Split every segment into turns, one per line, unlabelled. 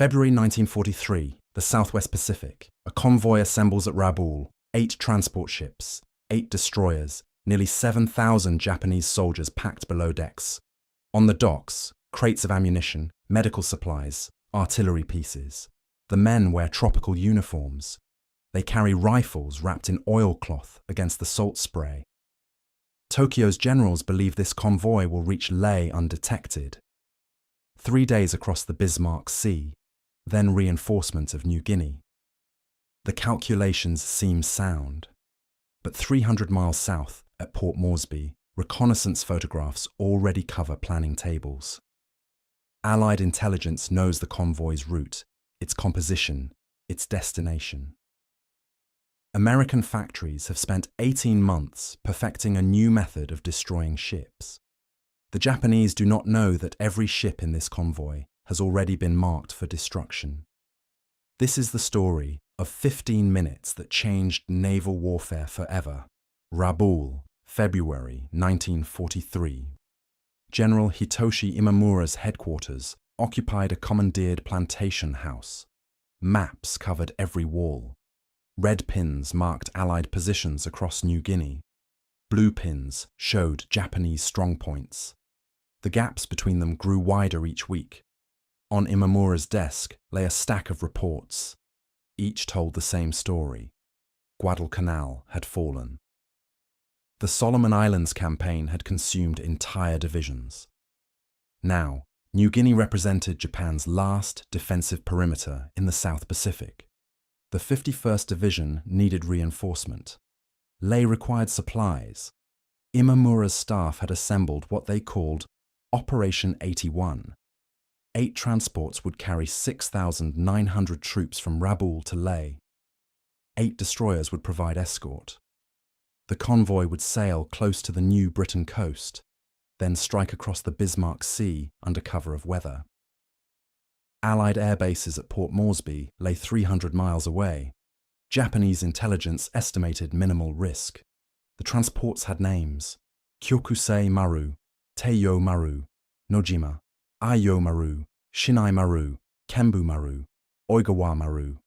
February 1943, the Southwest Pacific. A convoy assembles at Rabaul, 8 transport ships, 8 destroyers, nearly 7,000 Japanese soldiers packed below decks. On the docks, crates of ammunition, medical supplies, artillery pieces. The men wear tropical uniforms. They carry rifles wrapped in oilcloth against the salt spray. Tokyo's generals believe this convoy will reach Leh undetected. 3 days across the Bismarck Sea, then reinforcement of New Guinea. The calculations seem sound. But 300 miles south, at Port Moresby, reconnaissance photographs already cover planning tables. Allied intelligence knows the convoy's route, its composition, its destination. American factories have spent 18 months perfecting a new method of destroying ships. The Japanese do not know that every ship in this convoy has already been marked for destruction. This is the story of 15 minutes that changed naval warfare forever. Rabaul, February 1943. General Hitoshi Imamura's headquarters occupied a commandeered plantation house. Maps covered every wall. Red pins marked Allied positions across New Guinea. Blue pins showed Japanese strongpoints. The gaps between them grew wider each week. On Imamura's desk lay a stack of reports. Each told the same story. Guadalcanal had fallen. The Solomon Islands campaign had consumed entire divisions. Now, New Guinea represented Japan's last defensive perimeter in the South Pacific. The 51st Division needed reinforcement. Leh required supplies. Imamura's staff had assembled what they called Operation 81. 8 transports would carry 6,900 troops from Rabaul to Leh. 8 destroyers would provide escort. The convoy would sail close to the New Britain coast, then strike across the Bismarck Sea under cover of weather. Allied air bases at Port Moresby lay 300 miles away. Japanese intelligence estimated minimal risk. The transports had names: Kyokusei Maru, Teiyo Maru, Nojima, Aiyo Maru, Shinai Maru, Kembu Maru, Oigawa Maru,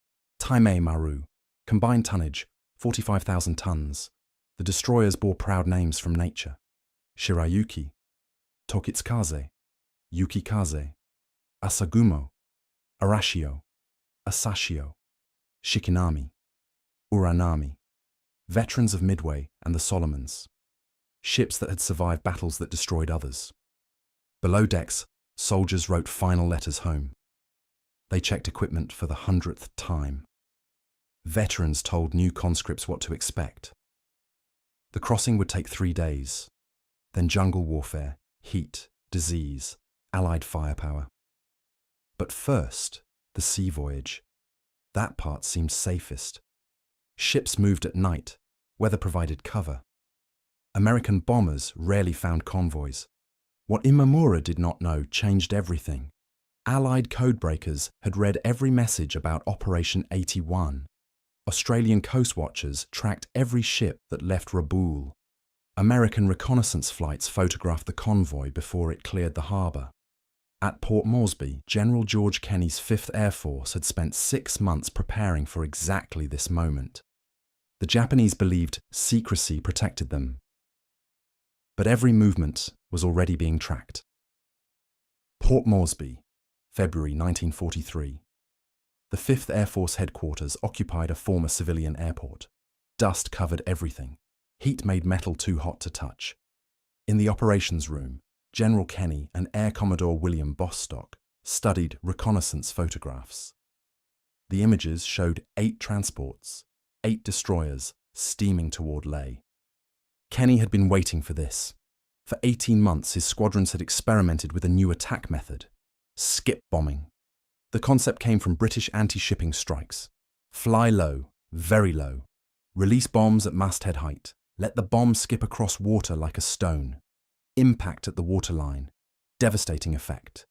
Taimei Maru. Combined tonnage, 45,000 tons. The destroyers bore proud names from nature: Shirayuki, Tokitsukaze, Yukikaze, Asagumo, Arashio, Asashio, Shikinami, Uranami. Veterans of Midway and the Solomons. Ships that had survived battles that destroyed others. Below decks, soldiers wrote final letters home. They checked equipment for the 100th time. Veterans told new conscripts what to expect. The crossing would take 3 days. Then jungle warfare, heat, disease, Allied firepower. But first, the sea voyage. That part seemed safest. Ships moved at night. Weather provided cover. American bombers rarely found convoys. What Imamura did not know changed everything. Allied codebreakers had read every message about Operation 81. Australian coast watchers tracked every ship that left Rabaul. American reconnaissance flights photographed the convoy before it cleared the harbour. At Port Moresby, General George Kenney's 5th Air Force had spent 6 months preparing for exactly this moment. The Japanese believed secrecy protected them. But every movement was already being tracked. Port Moresby, February 1943. The 5th Air Force headquarters occupied a former civilian airport. Dust covered everything. Heat made metal too hot to touch. In the operations room, General Kenney and Air Commodore William Bostock studied reconnaissance photographs. The images showed 8 transports, 8 destroyers steaming toward Leh. Kenney had been waiting for this. For 18 months, his squadrons had experimented with a new attack method: skip bombing. The concept came from British anti-shipping strikes. Fly low, very low. Release bombs at masthead height. Let the bomb skip across water like a stone. Impact at the waterline. Devastating effect.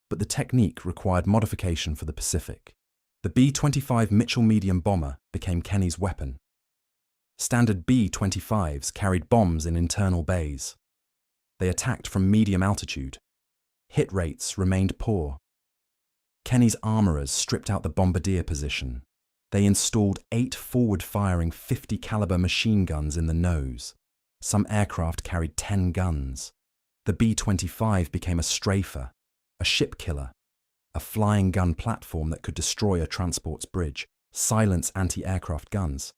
But the technique required modification for the Pacific. The B-25 Mitchell medium bomber became Kenney's weapon. Standard B-25s carried bombs in internal bays. They attacked from medium altitude. Hit rates remained poor. Kenny's armourers stripped out the bombardier position. They installed 8 forward-firing 50-caliber machine guns in the nose. Some aircraft carried 10 guns. The B-25 became a strafer, a ship killer, a flying gun platform that could destroy a transport's bridge, silence anti-aircraft guns,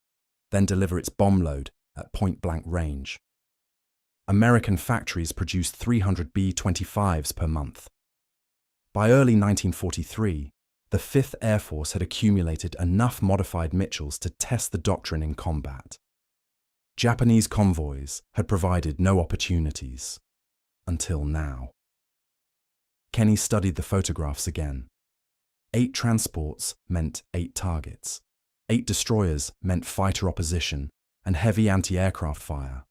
then deliver its bomb load at point-blank range. American factories produced 300 B-25s per month. By early 1943, the 5th Air Force had accumulated enough modified Mitchells to test the doctrine in combat. Japanese convoys had provided no opportunities, until now. Kenny studied the photographs again. 8 transports meant 8 targets. 8 destroyers meant fighter opposition and heavy anti-aircraft fire.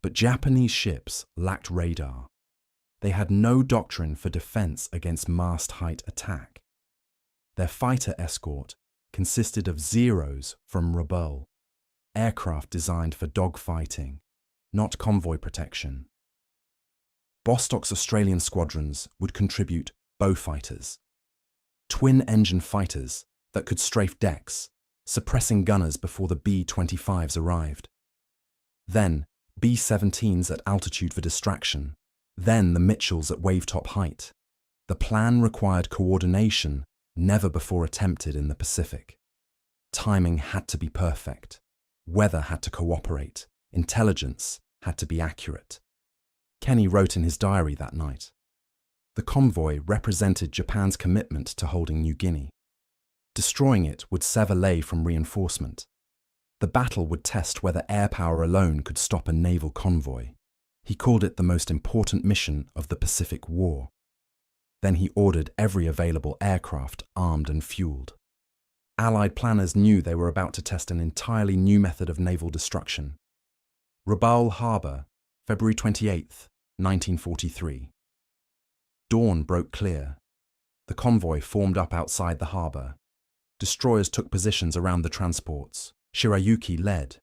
But Japanese ships lacked radar. They had no doctrine for defense against mast-height attack. Their fighter escort consisted of Zeros from Rabaul, aircraft designed for dogfighting, not convoy protection. Bostock's Australian squadrons would contribute Beaufighters, twin-engine fighters that could strafe decks, suppressing gunners before the B-25s arrived. Then B-17s at altitude for distraction, then the Mitchells at wave-top height. The plan required coordination never before attempted in the Pacific. Timing had to be perfect. Weather had to cooperate. Intelligence had to be accurate. Kenny wrote in his diary that night. The convoy represented Japan's commitment to holding New Guinea. Destroying it would sever Lae from reinforcement. The battle would test whether air power alone could stop a naval convoy. He called it the most important mission of the Pacific War. Then he ordered every available aircraft armed and fueled. Allied planners knew they were about to test an entirely new method of naval destruction. Rabaul Harbour, February 28, 1943. Dawn broke clear. The convoy formed up outside the harbour. Destroyers took positions around the transports. Shirayuki led.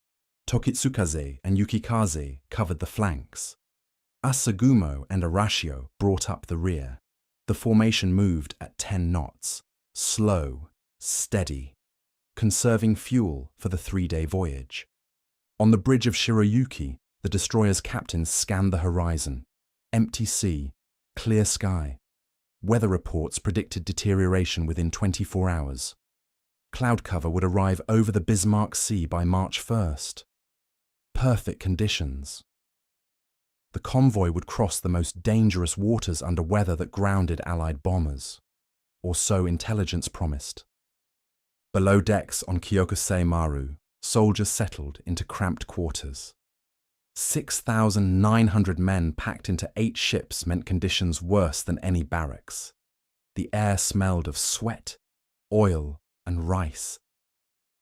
Tokitsukaze and Yukikaze covered the flanks. Asagumo and Arashio brought up the rear. The formation moved at 10 knots, slow, steady, conserving fuel for the 3-day voyage. On the bridge of Shirayuki, the destroyer's captains scanned the horizon. Empty sea, clear sky. Weather reports predicted deterioration within 24 hours. Cloud cover would arrive over the Bismarck Sea by March 1st. Perfect conditions. The convoy would cross the most dangerous waters under weather that grounded Allied bombers, or so intelligence promised. Below decks on Kyokusei Maru, soldiers settled into cramped quarters. 6,900 men packed into 8 ships meant conditions worse than any barracks. The air smelled of sweat, oil, and rice.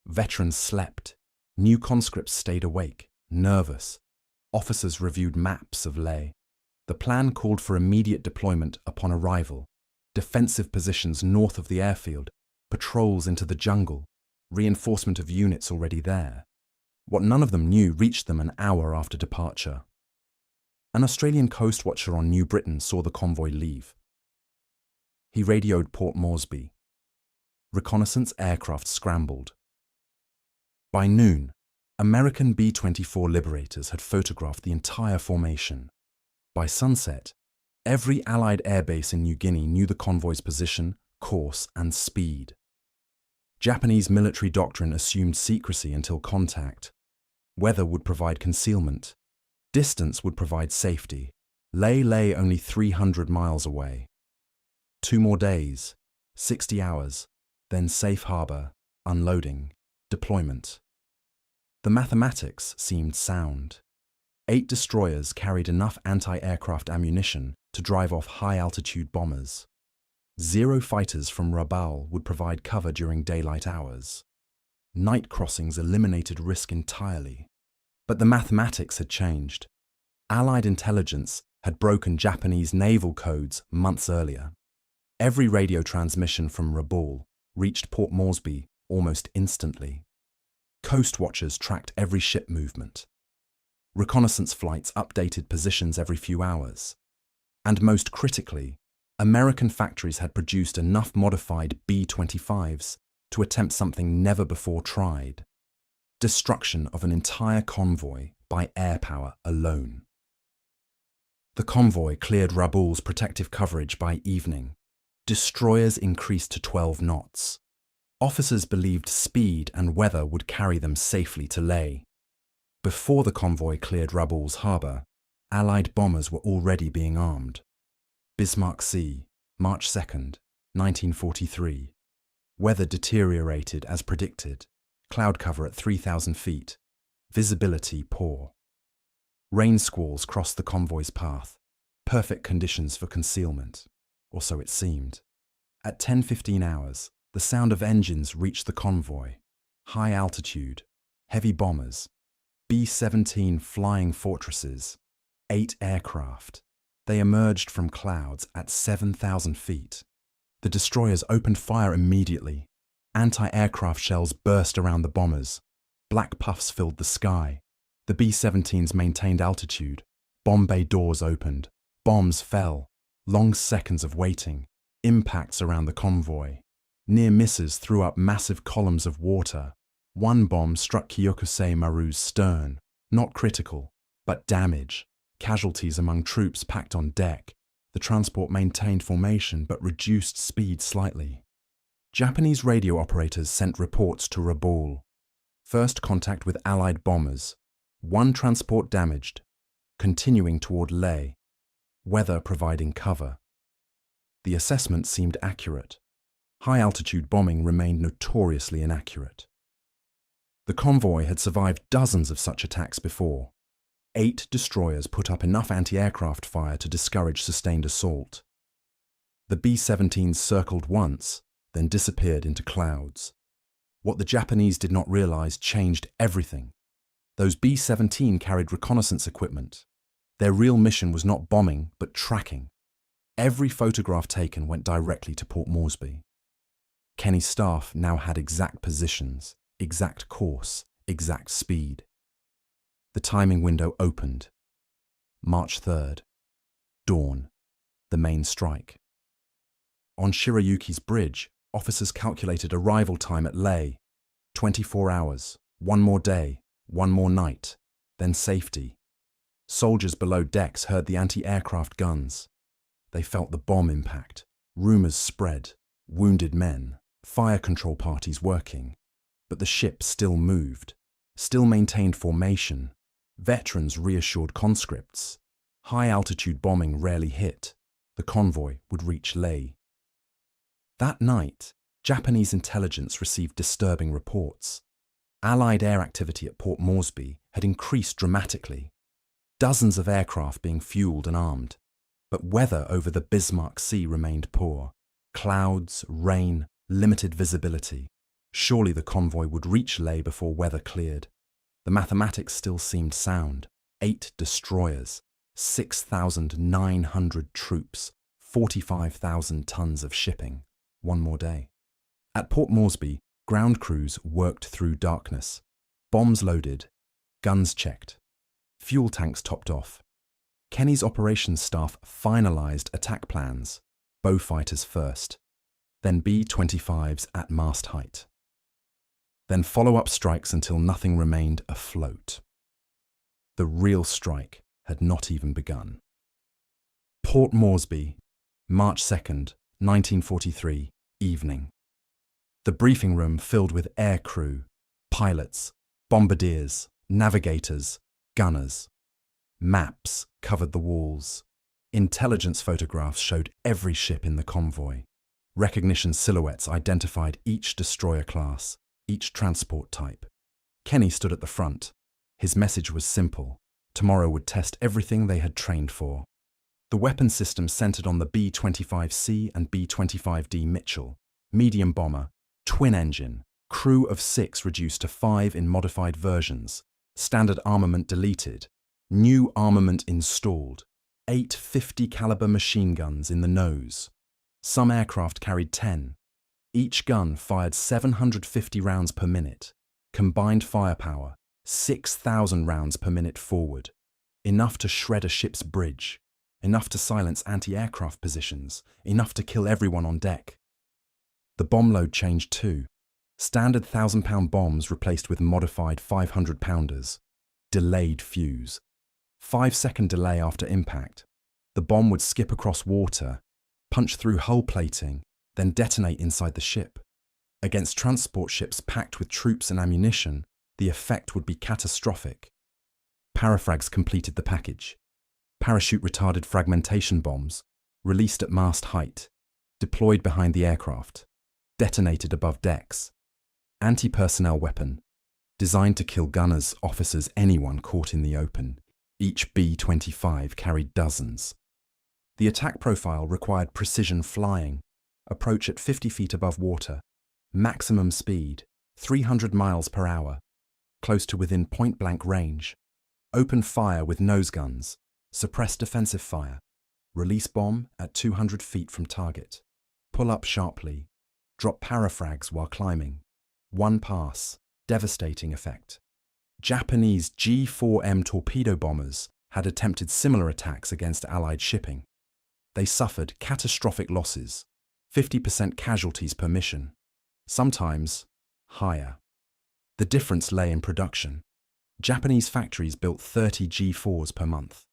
Veterans slept. New conscripts stayed awake, nervous. Officers reviewed maps of Lae. The plan called for immediate deployment upon arrival, defensive positions north of the airfield, patrols into the jungle, reinforcement of units already there. What none of them knew reached them an hour after departure. An Australian coast watcher on New Britain saw the convoy leave. He radioed Port Moresby. Reconnaissance aircraft scrambled. By noon, American B-24 Liberators had photographed the entire formation. By sunset, every Allied airbase in New Guinea knew the convoy's position, course, and speed. Japanese military doctrine assumed secrecy until contact. Weather would provide concealment. Distance would provide safety. Lae lay only 300 miles away. 2 more days, 60 hours, then safe harbour, unloading, deployment. The mathematics seemed sound. 8 destroyers carried enough anti-aircraft ammunition to drive off high-altitude bombers. 0 fighters from Rabaul would provide cover during daylight hours. Night crossings eliminated risk entirely. But the mathematics had changed. Allied intelligence had broken Japanese naval codes months earlier. Every radio transmission from Rabaul reached Port Moresby almost instantly. Coast watchers tracked every ship movement. Reconnaissance flights updated positions every few hours. And most critically, American factories had produced enough modified B-25s to attempt something never before tried: destruction of an entire convoy by air power alone. The convoy cleared Rabaul's protective coverage by evening. Destroyers increased to 12 knots. Officers believed speed and weather would carry them safely to Leh. Before the convoy cleared Rabaul's harbour, Allied bombers were already being armed. Bismarck Sea, March 2nd, 1943. Weather deteriorated as predicted. Cloud cover at 3,000 feet. Visibility poor. Rain squalls crossed the convoy's path. Perfect conditions for concealment, or so it seemed. At 10:15 hours, the sound of engines reached the convoy. High altitude, heavy bombers, B-17 flying fortresses, 8 aircraft. They emerged from clouds at 7,000 feet. The destroyers opened fire immediately. Anti-aircraft shells burst around the bombers. Black puffs filled the sky. The B-17s maintained altitude. Bomb bay doors opened. Bombs fell. Long seconds of waiting. Impacts around the convoy. Near misses threw up massive columns of water. One bomb struck Kyokusei Maru's stern. Not critical, but damage. Casualties among troops packed on deck. The transport maintained formation but reduced speed slightly. Japanese radio operators sent reports to Rabaul. First contact with Allied bombers. 1 transport damaged. Continuing toward Leh. Weather providing cover. The assessment seemed accurate. High-altitude bombing remained notoriously inaccurate. The convoy had survived dozens of such attacks before. 8 destroyers put up enough anti-aircraft fire to discourage sustained assault. The B-17s circled once, then disappeared into clouds. What the Japanese did not realize changed everything. Those B-17 carried reconnaissance equipment. Their real mission was not bombing, but tracking. Every photograph taken went directly to Port Moresby. Kenny's staff now had exact positions, exact course, exact speed. The timing window opened. March 3rd. Dawn. The main strike. On Shirayuki's bridge, officers calculated arrival time at Leh. 24 hours, 1 more day, 1 more night, then safety. Soldiers below decks heard the anti-aircraft guns. They felt the bomb impact. Rumours spread. Wounded men. Fire control parties working. But the ship still moved. Still maintained formation. Veterans reassured conscripts. High-altitude bombing rarely hit. The convoy would reach Leh. That night, Japanese intelligence received disturbing reports. Allied air activity at Port Moresby had increased dramatically. Dozens of aircraft being fueled and armed. But weather over the Bismarck Sea remained poor. Clouds, rain, limited visibility. Surely the convoy would reach Leh before weather cleared. The mathematics still seemed sound. 8 destroyers, 6,900 troops, 45,000 tons of shipping. 1 more day. At Port Moresby, ground crews worked through darkness. Bombs loaded, guns checked, fuel tanks topped off. Kenny's operations staff finalized attack plans. Bow fighters first, then B-25s at mast height. Then follow-up strikes until nothing remained afloat. The real strike had not even begun. Port Moresby, March 2nd, 1943, evening. The briefing room filled with air crew, pilots, bombardiers, navigators, gunners. Maps covered the walls. Intelligence photographs showed every ship in the convoy. Recognition silhouettes identified each destroyer class, each transport type. Kenny stood at the front. His message was simple. Tomorrow would test everything they had trained for. The weapon system centered on the B-25C and B-25D Mitchell, medium bomber, twin engine, crew of 6 reduced to 5 in modified versions, standard armament deleted, new armament installed, 8 50 caliber machine guns in the nose. Some aircraft carried 10. Each gun fired 750 rounds per minute. Combined firepower, 6,000 rounds per minute forward. Enough to shred a ship's bridge. enough to silence anti-aircraft positions, enough to kill everyone on deck. The bomb load changed too. Standard 1,000-pound bombs replaced with modified 500-pounders. Delayed fuse. 5-second delay after impact. The bomb would skip across water, punch through hull plating, then detonate inside the ship. Against transport ships packed with troops and ammunition, the effect would be catastrophic. Parafrags completed the package. Parachute-retarded fragmentation bombs, released at mast height, deployed behind the aircraft, detonated above decks. Anti-personnel weapon, designed to kill gunners, officers, anyone caught in the open. Each B-25 carried dozens. The attack profile required precision flying, approach at 50 feet above water, maximum speed, 300 miles per hour, close to within point-blank range, open fire with nose guns, suppress defensive fire, release bomb at 200 feet from target, pull up sharply, drop parafrags while climbing, one pass, devastating effect. Japanese G-4M torpedo bombers had attempted similar attacks against Allied shipping. They suffered catastrophic losses, 50% casualties per mission, sometimes higher. The difference lay in production. Japanese factories built 30 G4s per month.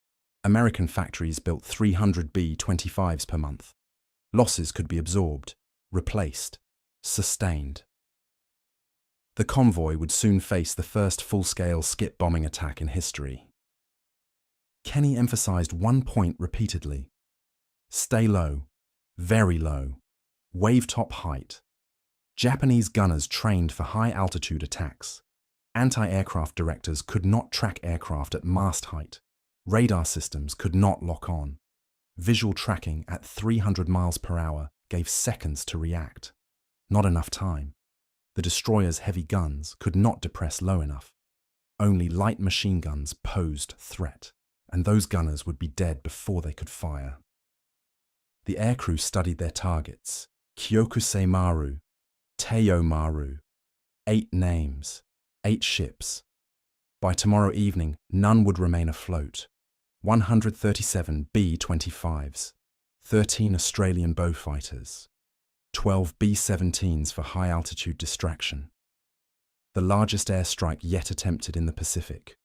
American factories built 300 B-25s per month. Losses could be absorbed, replaced, sustained. The convoy would soon face the first full-scale skip bombing attack in history. Kenny emphasized one point repeatedly. Stay low, very low, wave-top height. Japanese gunners trained for high-altitude attacks. Anti-aircraft directors could not track aircraft at mast height. Radar systems could not lock on. Visual tracking at 300 miles per hour gave seconds to react. Not enough time. The destroyer's heavy guns could not depress low enough. Only light machine guns posed threat, and those gunners would be dead before they could fire. The aircrew studied their targets. Kyokusei Maru, Teiyo Maru. 8 names, 8 ships. By tomorrow evening, none would remain afloat. 137 B-25s, 13 Australian Beaufighters, 12 B-17s for high-altitude distraction. The largest airstrike yet attempted in the Pacific.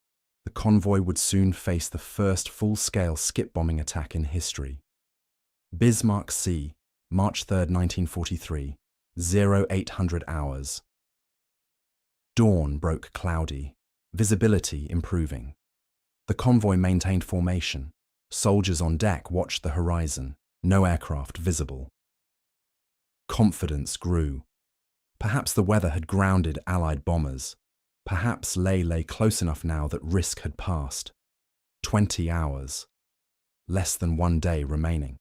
The convoy would soon face the first full-scale skip-bombing attack in history. Bismarck Sea, March 3, 1943, 0800 hours. Dawn broke cloudy, visibility improving. The convoy maintained formation. Soldiers on deck watched the horizon, no aircraft visible. Confidence grew. Perhaps the weather had grounded Allied bombers. Perhaps lay close enough now that risk had passed. 20 hours. Less than 1 day remaining.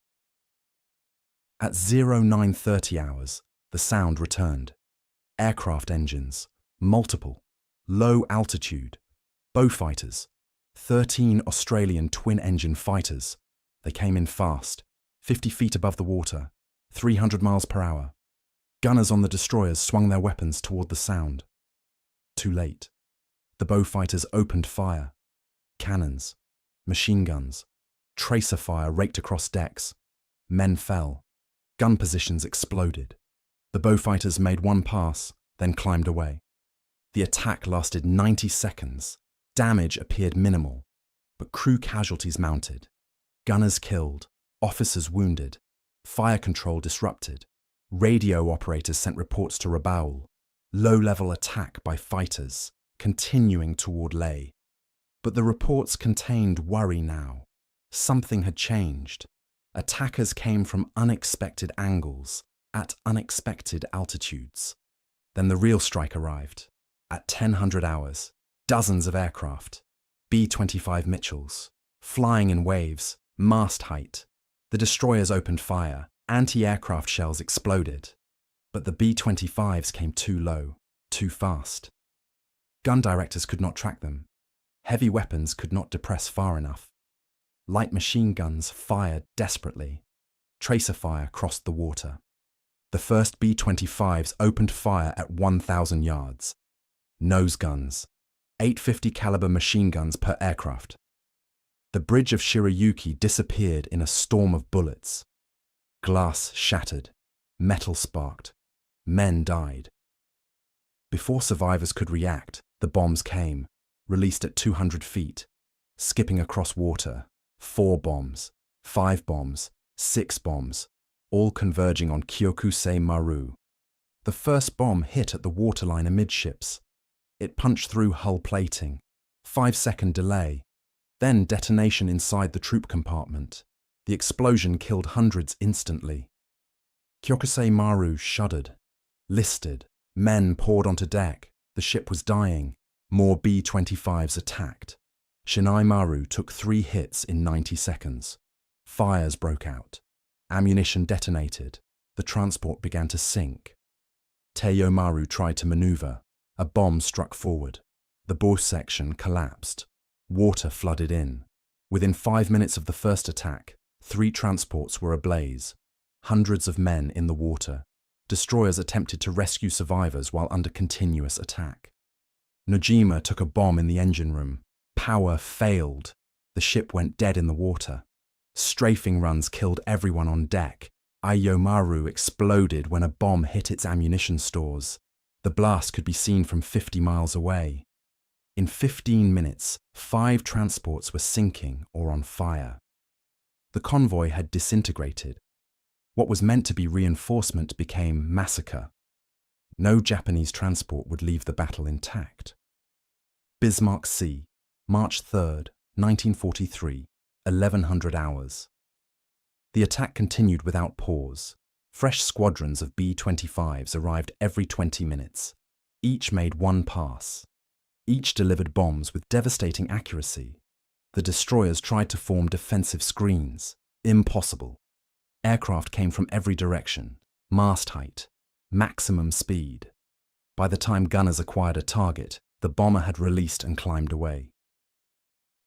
At 0930 hours, the sound returned. Aircraft engines, multiple, low altitude, Beaufighters, 13 Australian twin-engine fighters. They came in fast, 50 feet above the water, 300 miles per hour. Gunners on the destroyers swung their weapons toward the sound. Too late. The Beaufighters opened fire. Cannons, machine guns, tracer fire raked across decks. Men fell. Gun positions exploded. The Beaufighters made one pass, then climbed away. The attack lasted 90 seconds. Damage appeared minimal, but crew casualties mounted. Gunners killed, officers wounded, fire control disrupted. Radio operators sent reports to Rabaul. Low-level attack by fighters, continuing toward Leh. But the reports contained worry now. Something had changed. Attackers came from unexpected angles, at unexpected altitudes. Then the real strike arrived. At 1000 hours, dozens of aircraft, B-25 Mitchells, flying in waves, mast height. The destroyers opened fire, anti-aircraft shells exploded. But the B-25s came too low, too fast. Gun directors could not track them. Heavy weapons could not depress far enough. Light machine guns fired desperately. Tracer fire crossed the water. The first B-25s opened fire at 1,000 yards. Nose guns, 850 caliber machine guns per aircraft. The bridge of Shirayuki disappeared in a storm of bullets. Glass shattered, metal sparked, men died. Before survivors could react, the bombs came, released at 200 feet, skipping across water. 4 bombs, 5 bombs, 6 bombs, all converging on Kyokusei Maru. The first bomb hit at the waterline amidships. It punched through hull plating. 5-second delay. Then detonation inside the troop compartment. The explosion killed hundreds instantly. Kyokusei Maru shuddered. Listed. Men poured onto deck. The ship was dying. More B-25s attacked. Shinai Maru took 3 hits in 90 seconds. Fires broke out. Ammunition detonated. The transport began to sink. Teiyo Maru tried to maneuver. A bomb struck forward. The bow section collapsed. Water flooded in. Within 5 minutes of the first attack, 3 transports were ablaze. Hundreds of men in the water. Destroyers attempted to rescue survivors while under continuous attack. Nojima took a bomb in the engine room. Power failed. The ship went dead in the water. Strafing runs killed everyone on deck. Aiyomaru exploded when a bomb hit its ammunition stores. The blast could be seen from 50 miles away. In 15 minutes, 5 transports were sinking or on fire. The convoy had disintegrated. What was meant to be reinforcement became massacre. No Japanese transport would leave the battle intact. Bismarck Sea, March 3rd, 1943, 1100 hours. The attack continued without pause. Fresh squadrons of B-25s arrived every 20 minutes. Each made 1 pass. Each delivered bombs with devastating accuracy. The destroyers tried to form defensive screens. Impossible. Aircraft came from every direction. Mast height. Maximum speed. By the time gunners acquired a target, the bomber had released and climbed away.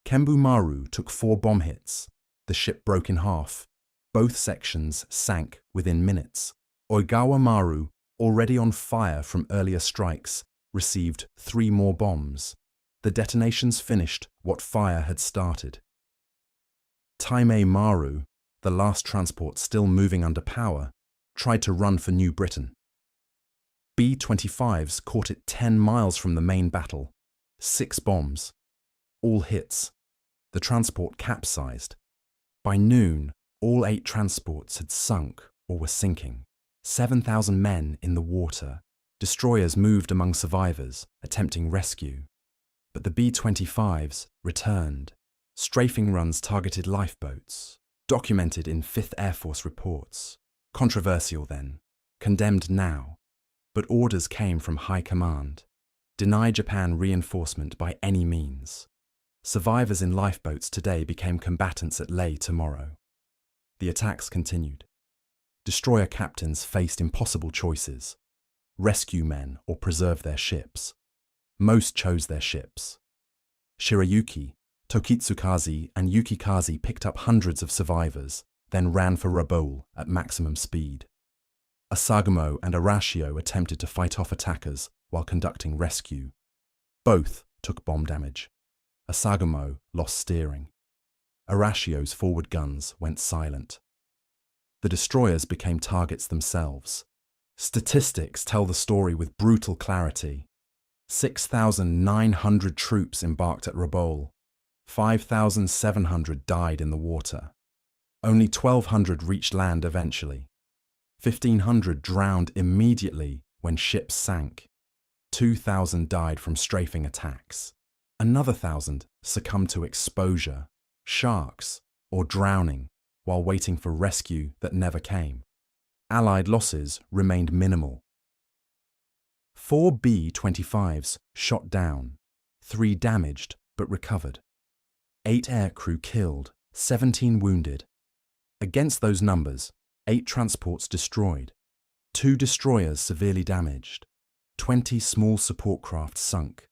Kembu Maru took 4 bomb hits. The ship broke in half. Both sections sank within minutes. Oigawa Maru, already on fire from earlier strikes, received 3 more bombs. The detonations finished what fire had started. Taimei Maru, the last transport still moving under power, tried to run for New Britain. B-25s caught it 10 miles from the main battle. 6 bombs. All hits. The transport capsized. By noon, all 8 transports had sunk or were sinking. 7,000 men in the water. Destroyers moved among survivors, attempting rescue. But the B-25s returned. Strafing runs targeted lifeboats, documented in 5th Air Force reports. Controversial then, condemned now. But orders came from high command. Deny Japan reinforcement by any means. Survivors in lifeboats today became combatants at Leh tomorrow. The attacks continued. Destroyer captains faced impossible choices. Rescue men or preserve their ships. Most chose their ships. Shirayuki, Tokitsukaze and Yukikaze picked up hundreds of survivors, then ran for Rabaul at maximum speed. Asagamo and Arashio attempted to fight off attackers while conducting rescue. Both took bomb damage. Asagamo lost steering. Arashio's forward guns went silent. The destroyers became targets themselves. Statistics tell the story with brutal clarity. 6,900 troops embarked at Rabaul. 5,700 died in the water. Only 1,200 reached land eventually. 1,500 drowned immediately when ships sank. 2,000 died from strafing attacks. Another 1,000 succumbed to exposure, sharks, or drowning while waiting for rescue that never came. Allied losses remained minimal. 4 B-25s shot down, 3 damaged but recovered. 8 aircrew killed, 17 wounded. Against those numbers, 8 transports destroyed, 2 destroyers severely damaged, 20 small support craft sunk.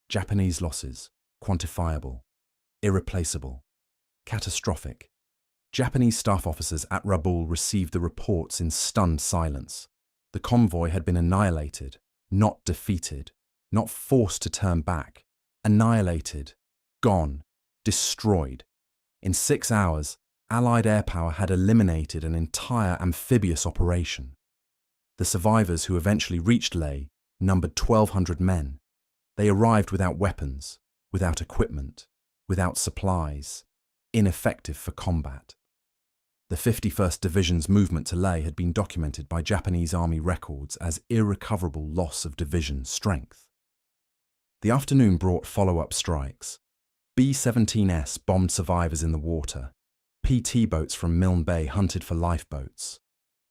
Japanese losses, quantifiable, irreplaceable, catastrophic. Japanese staff officers at Rabaul received the reports in stunned silence. The convoy had been annihilated, not defeated, not forced to turn back. Annihilated, gone, destroyed. In 6 hours, Allied air power had eliminated an entire amphibious operation. The survivors who eventually reached Leh numbered 1,200 men. They arrived without weapons, without equipment, without supplies, ineffective for combat. The 51st Division's movement to Leh had been documented by Japanese Army records as irrecoverable loss of division strength. The afternoon brought follow-up strikes. B-17S bombed survivors in the water. PT boats from Milne Bay hunted for lifeboats.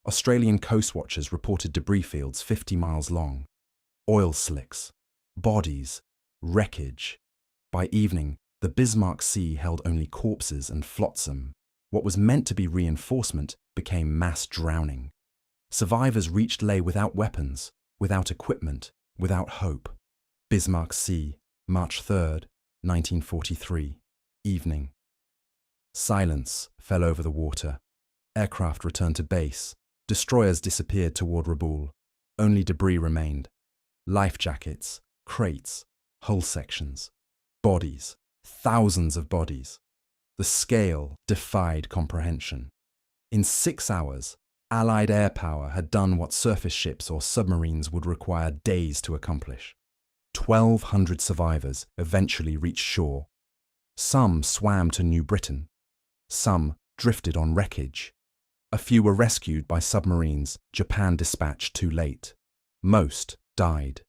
Australian coast watchers reported debris fields 50 miles long. Oil slicks, bodies, wreckage. By evening, the Bismarck Sea held only corpses and flotsam. What was meant to be reinforcement became mass drowning. Survivors reached Leh without weapons, without equipment, without hope. Bismarck Sea, March 3rd, 1943, evening. Silence fell over the water. Aircraft returned to base. Destroyers disappeared toward Rabaul. Only debris remained. Life jackets, crates, hull sections, bodies, thousands of bodies. The scale defied comprehension. In 6 hours, Allied air power had done what surface ships or submarines would require days to accomplish. 1,200 survivors eventually reached shore. Some swam to New Britain. Some drifted on wreckage. A few were rescued by submarines Japan dispatched too late. Most died.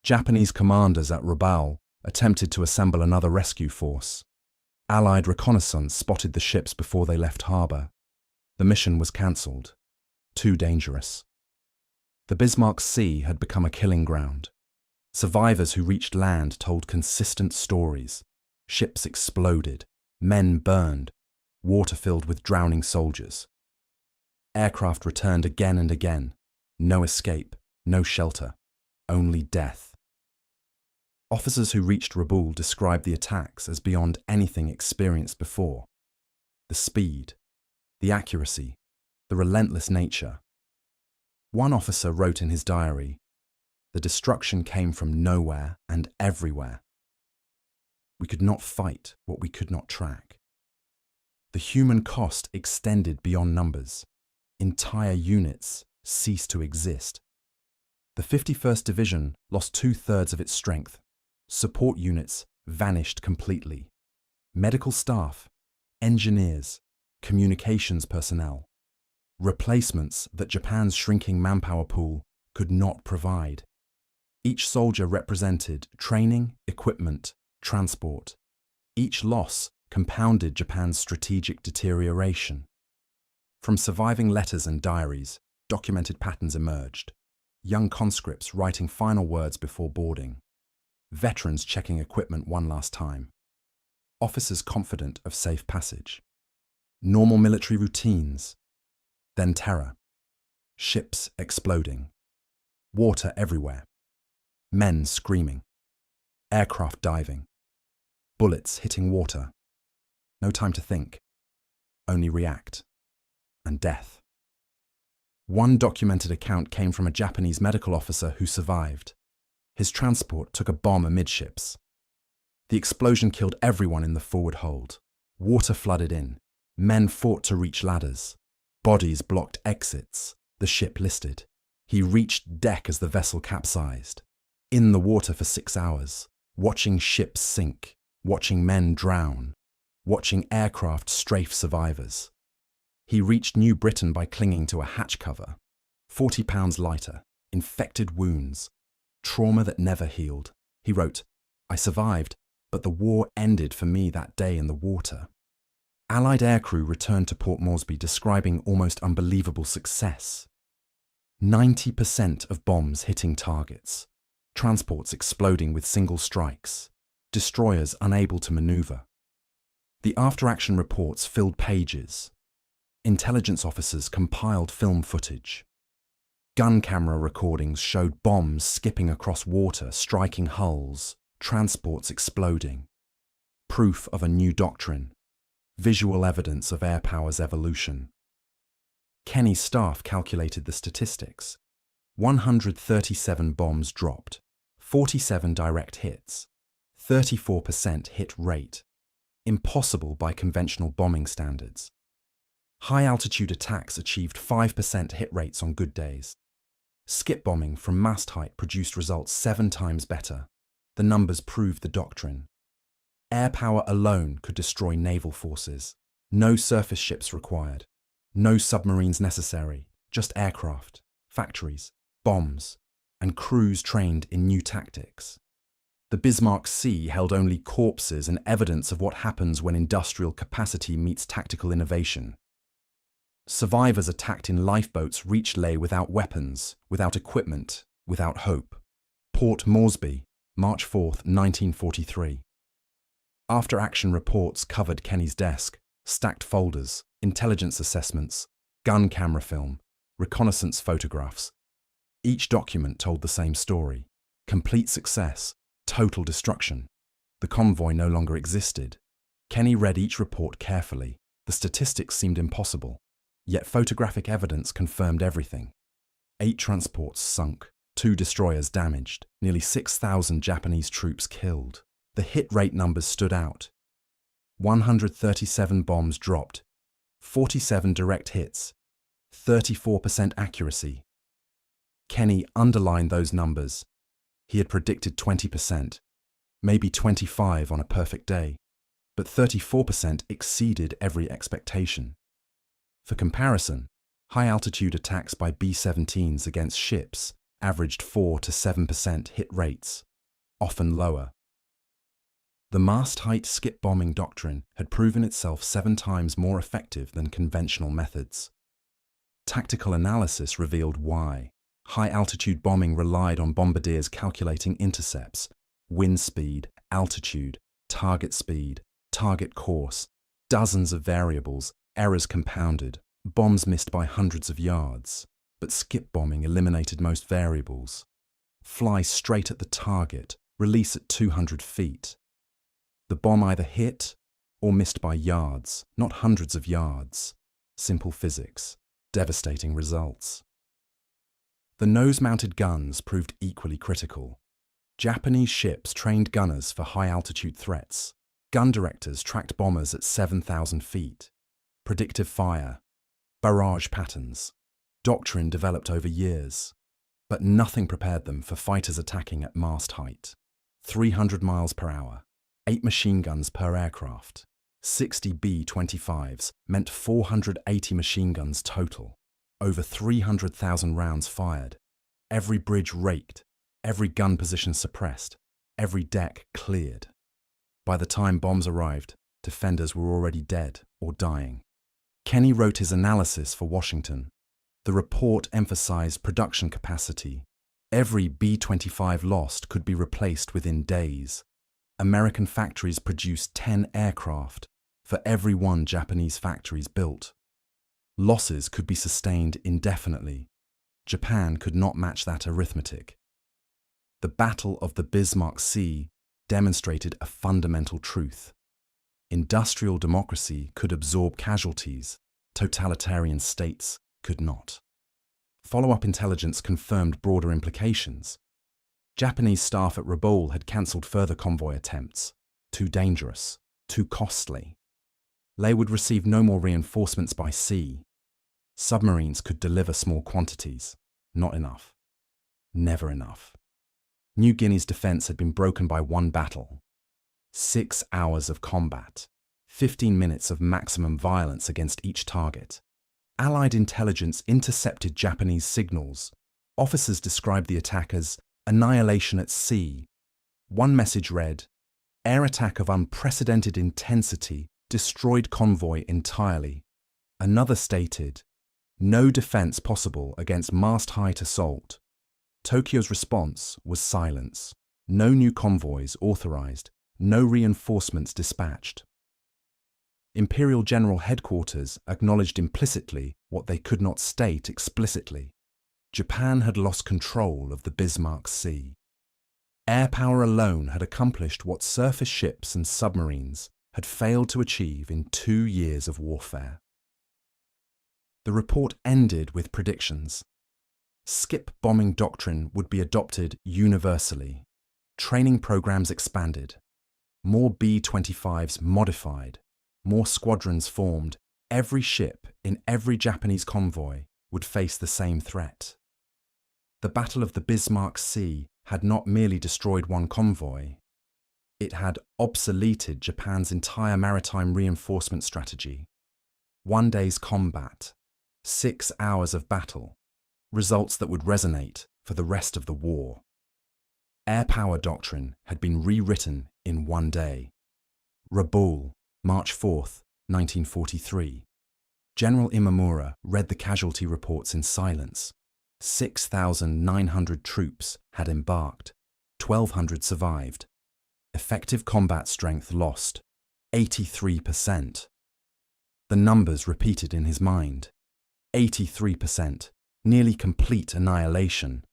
Japanese commanders at Rabaul attempted to assemble another rescue force. Allied reconnaissance spotted the ships before they left harbour. The mission was cancelled. Too dangerous. The Bismarck Sea had become a killing ground. Survivors who reached land told consistent stories. Ships exploded, men burned, water filled with drowning soldiers. Aircraft returned again and again. No escape, no shelter, only death. Officers who reached Rabaul described the attacks as beyond anything experienced before. The speed, the accuracy, the relentless nature. One officer wrote in his diary, "The destruction came from nowhere and everywhere. We could not fight what we could not track." The human cost extended beyond numbers. Entire units ceased to exist. The 51st Division lost 2/3 of its strength. Support units vanished completely. Medical staff, engineers, communications personnel. Replacements that Japan's shrinking manpower pool could not provide. Each soldier represented training, equipment, transport. Each loss compounded Japan's strategic deterioration. From surviving letters and diaries, documented patterns emerged. Young conscripts writing final words before boarding. Veterans checking equipment one last time. Officers confident of safe passage. Normal military routines. Then terror. Ships exploding. Water everywhere. Men screaming. Aircraft diving. Bullets hitting water. No time to think. Only react. And death. One documented account came from a Japanese medical officer who survived. His transport took a bomb amidships. The explosion killed everyone in the forward hold. Water flooded in. Men fought to reach ladders. Bodies blocked exits. The ship listed. He reached deck as the vessel capsized. In the water for 6 hours, watching ships sink, watching men drown, watching aircraft strafe survivors. He reached New Britain by clinging to a hatch cover. 40 pounds lighter, infected wounds, trauma that never healed. He wrote, "I survived, but the war ended for me that day in the water." Allied aircrew returned to Port Moresby describing almost unbelievable success. 90% of bombs hitting targets, transports exploding with single strikes, destroyers unable to maneuver. The after-action reports filled pages. Intelligence officers compiled film footage. Gun camera recordings showed bombs skipping across water, striking hulls, transports exploding. Proof of a new doctrine. Visual evidence of air power's evolution. Kenny's staff calculated the statistics. 137 bombs dropped, 47 direct hits, 34% hit rate. Impossible by conventional bombing standards. High-altitude attacks achieved 5% hit rates on good days. Skip bombing from mast height produced results 7 times better. The numbers proved the doctrine. Air power alone could destroy naval forces. No surface ships required. No submarines necessary. Just aircraft, factories, bombs, and crews trained in new tactics. The Bismarck Sea held only corpses and evidence of what happens when industrial capacity meets tactical innovation. Survivors attacked in lifeboats reached Ley without weapons, without equipment, without hope. Port Moresby, March 4, 1943. After-action reports covered Kenny's desk, stacked folders, intelligence assessments, gun camera film, reconnaissance photographs. Each document told the same story. Complete success, total destruction. The convoy no longer existed. Kenny read each report carefully. The statistics seemed impossible. Yet photographic evidence confirmed everything. 8 transports sunk, 2 destroyers damaged, nearly 6,000 Japanese troops killed. The hit rate numbers stood out. 137 bombs dropped, 47 direct hits, 34% accuracy. Kenny underlined those numbers. He had predicted 20%, maybe 25% on a perfect day, but 34% exceeded every expectation. For comparison, high-altitude attacks by B-17s against ships averaged 4 to 7% hit rates, often lower. The mast-height skip bombing doctrine had proven itself 7 times more effective than conventional methods. Tactical analysis revealed why. High-altitude bombing relied on bombardiers calculating intercepts, wind speed, altitude, target course, dozens of variables, errors compounded, bombs missed by hundreds of yards. But skip bombing eliminated most variables. Fly straight at the target, release at 200 feet. The bomb either hit or missed by yards, not hundreds of yards. Simple physics, devastating results. The nose-mounted guns proved equally critical. Japanese ships trained gunners for high-altitude threats. Gun directors tracked bombers at 7,000 feet. Predictive fire, barrage patterns, doctrine developed over years. But nothing prepared them for fighters attacking at mast height. 300 miles per hour, 8 machine guns per aircraft. 60 B-25s meant 480 machine guns total. Over 300,000 rounds fired. Every bridge raked, every gun position suppressed, every deck cleared. By the time bombs arrived, defenders were already dead or dying. Kenny wrote his analysis for Washington. The report emphasized production capacity. Every B-25 lost could be replaced within days. American factories produced 10 aircraft for every 1 Japanese factories built. Losses could be sustained indefinitely. Japan could not match that arithmetic. The Battle of the Bismarck Sea demonstrated a fundamental truth. Industrial democracy could absorb casualties, totalitarian states could not. Follow-up intelligence confirmed broader implications. Japanese staff at Rabaul had cancelled further convoy attempts. Too dangerous, too costly. Ley would receive no more reinforcements by sea. Submarines could deliver small quantities. Not enough. Never enough. New Guinea's defence had been broken by 1 battle. 6 hours of combat. 15 minutes of maximum violence against each target. Allied intelligence intercepted Japanese signals. Officers described the attack as annihilation at sea. One message read, "Air attack of unprecedented intensity destroyed convoy entirely." Another stated, "No defense possible against mast-height assault." Tokyo's response was silence. No new convoys authorized, no reinforcements dispatched. Imperial General Headquarters acknowledged implicitly what they could not state explicitly. Japan had lost control of the Bismarck Sea. Air power alone had accomplished what surface ships and submarines had failed to achieve in 2 years of warfare. The report ended with predictions. Skip bombing doctrine would be adopted universally. Training programs expanded. More B-25s modified, more squadrons formed. Every ship in every Japanese convoy would face the same threat. The Battle of the Bismarck Sea had not merely destroyed one convoy, it had obsoleted Japan's entire maritime reinforcement strategy. 1 day's combat, 6 hours of battle, results that would resonate for the rest of the war. Air power doctrine had been rewritten in 1 day. Rabaul, March 4, 1943. General Imamura read the casualty reports in silence. 6,900 troops had embarked, 1,200 survived. Effective combat strength lost, 83%. The numbers repeated in his mind. 83%, nearly complete annihilation.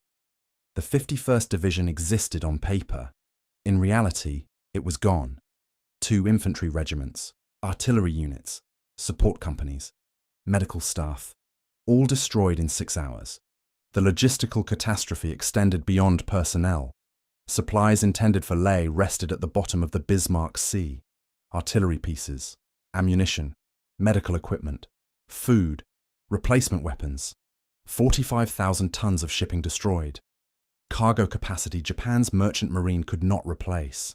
The 51st Division existed on paper. In reality, it was gone. 2 infantry regiments, artillery units, support companies, medical staff, all destroyed in 6 hours. The logistical catastrophe extended beyond personnel. Supplies intended for Leh rested at the bottom of the Bismarck Sea. Artillery pieces, ammunition, medical equipment, food, replacement weapons. 45,000 tons of shipping destroyed. Cargo capacity Japan's merchant marine could not replace.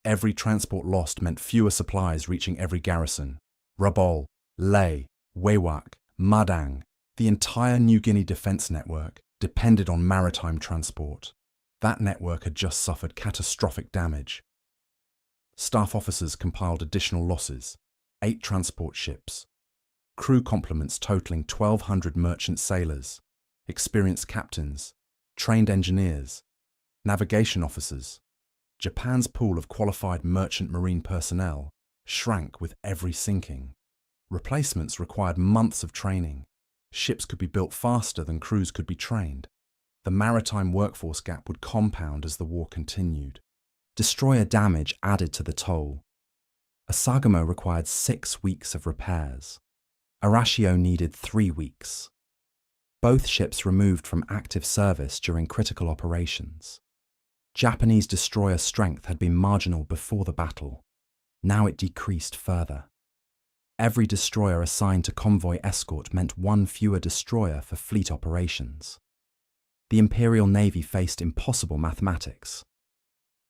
Every transport lost meant fewer supplies reaching every garrison. Rabaul, Leh, Wewak, Madang, the entire New Guinea defense network depended on maritime transport. That network had just suffered catastrophic damage. Staff officers compiled additional losses, 8 transport ships, crew complements totaling 1,200 merchant sailors, experienced captains, trained engineers, navigation officers. Japan's pool of qualified merchant marine personnel shrank with every sinking. Replacements required months of training. Ships could be built faster than crews could be trained. The maritime workforce gap would compound as the war continued. Destroyer damage added to the toll. Asagamo required 6 weeks of repairs. Arashio needed 3 weeks. Both ships removed from active service during critical operations. Japanese destroyer strength had been marginal before the battle. Now it decreased further. Every destroyer assigned to convoy escort meant 1 fewer destroyer for fleet operations. The Imperial Navy faced impossible mathematics.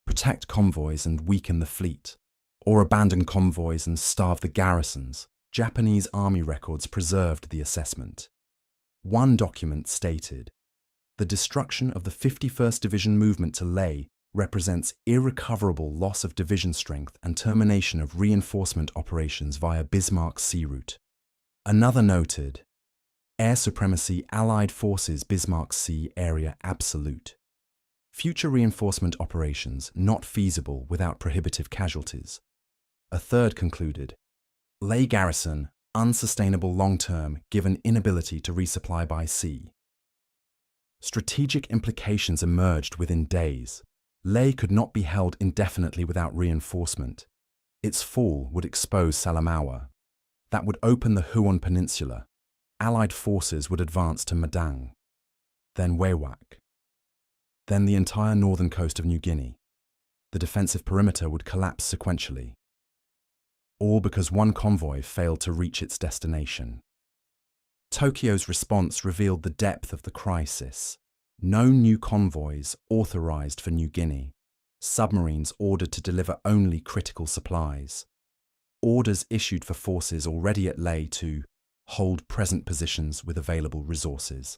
Protect convoys and weaken the fleet, or abandon convoys and starve the garrisons. Japanese army records preserved the assessment. One document stated, "The destruction of the 51st Division movement to Leh represents irrecoverable loss of division strength and termination of reinforcement operations via Bismarck Sea route." Another noted, "Air supremacy Allied forces Bismarck Sea area absolute. Future reinforcement operations not feasible without prohibitive casualties." A third concluded, "Leh garrison unsustainable long-term given inability to resupply by sea." Strategic implications emerged within days. Leh could not be held indefinitely without reinforcement. Its fall would expose Salamaua. That would open the Huon Peninsula. Allied forces would advance to Madang, then Wewak, then the entire northern coast of New Guinea. The defensive perimeter would collapse sequentially. All because one convoy failed to reach its destination. Tokyo's response revealed the depth of the crisis. No new convoys authorized for New Guinea. Submarines ordered to deliver only critical supplies. Orders issued for forces already at Leh to hold present positions with available resources.